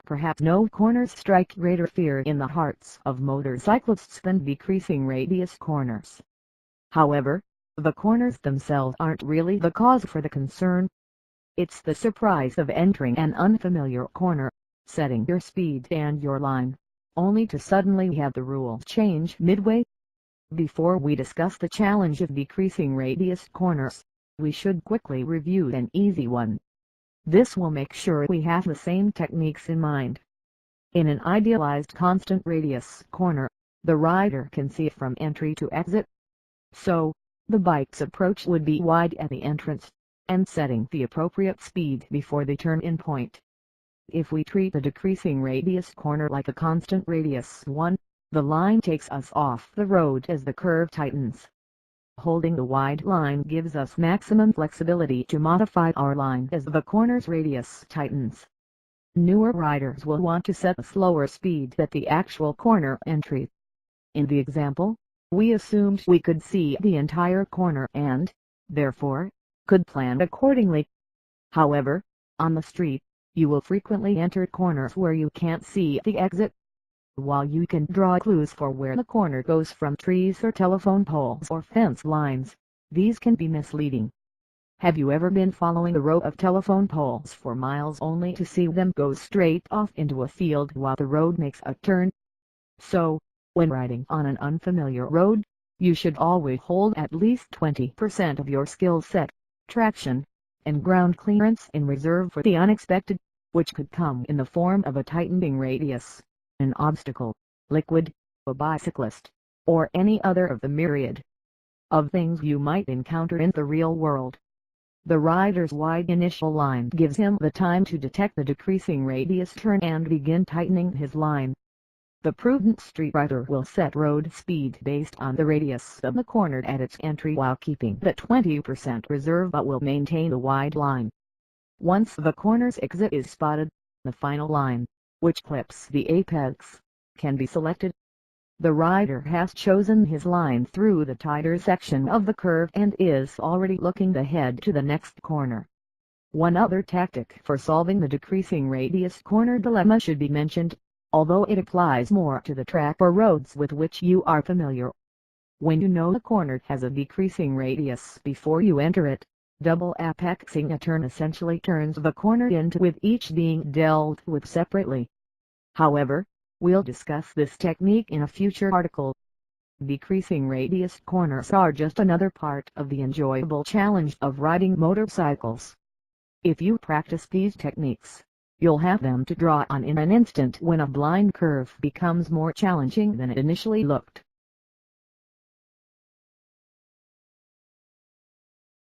Perhaps no corners strike greater fear in the hearts of motorcyclists than decreasing radius corners. However, the corners themselves aren't really the cause for the concern. It's the surprise of entering an unfamiliar corner, setting your speed and your line, only to suddenly have the rules change midway. Before we discuss the challenge of decreasing radius corners, we should quickly review an easy one. This will make sure we have the same techniques in mind. In an idealized constant radius corner, the rider can see it from entry to exit. So, the bike's approach would be wide at the entrance, and setting the appropriate speed before the turn-in point. If we treat the decreasing radius corner like a constant radius one, the line takes us off the road as the curve tightens. Holding the wide line gives us maximum flexibility to modify our line as the corner's radius tightens. Newer riders will want to set a slower speed at the actual corner entry. In the example, we assumed we could see the entire corner and, therefore, could plan accordingly. However, on the street, you will frequently enter corners where you can't see the exit. While you can draw clues for where the corner goes from trees or telephone poles or fence lines, these can be misleading. Have you ever been following a row of telephone poles for miles only to see them go straight off into a field while the road makes a turn? So, when riding on an unfamiliar road, you should always hold at least 20% of your skill set, traction, and ground clearance in reserve for the unexpected, which could come in the form of a tightening radius, an obstacle, liquid, a bicyclist, or any other of the myriad of things you might encounter in the real world. The rider's wide initial line gives him the time to detect the decreasing radius turn and begin tightening his line. The prudent street rider will set road speed based on the radius of the corner at its entry while keeping the 20% reserve, but will maintain the wide line. Once the corner's exit is spotted, the final line, which clips the apex, can be selected. The rider has chosen his line through the tighter section of the curve and is already looking ahead to the next corner. One other tactic for solving the decreasing radius corner dilemma should be mentioned, although it applies more to the track or roads with which you are familiar. When you know the corner has a decreasing radius before you enter it, double apexing a turn essentially turns the corner into with each being dealt with separately. However, we'll discuss this technique in a future article. Decreasing radius corners are just another part of the enjoyable challenge of riding motorcycles. If you practice these techniques, you'll have them to draw on in an instant when a blind curve becomes more challenging than it initially looked.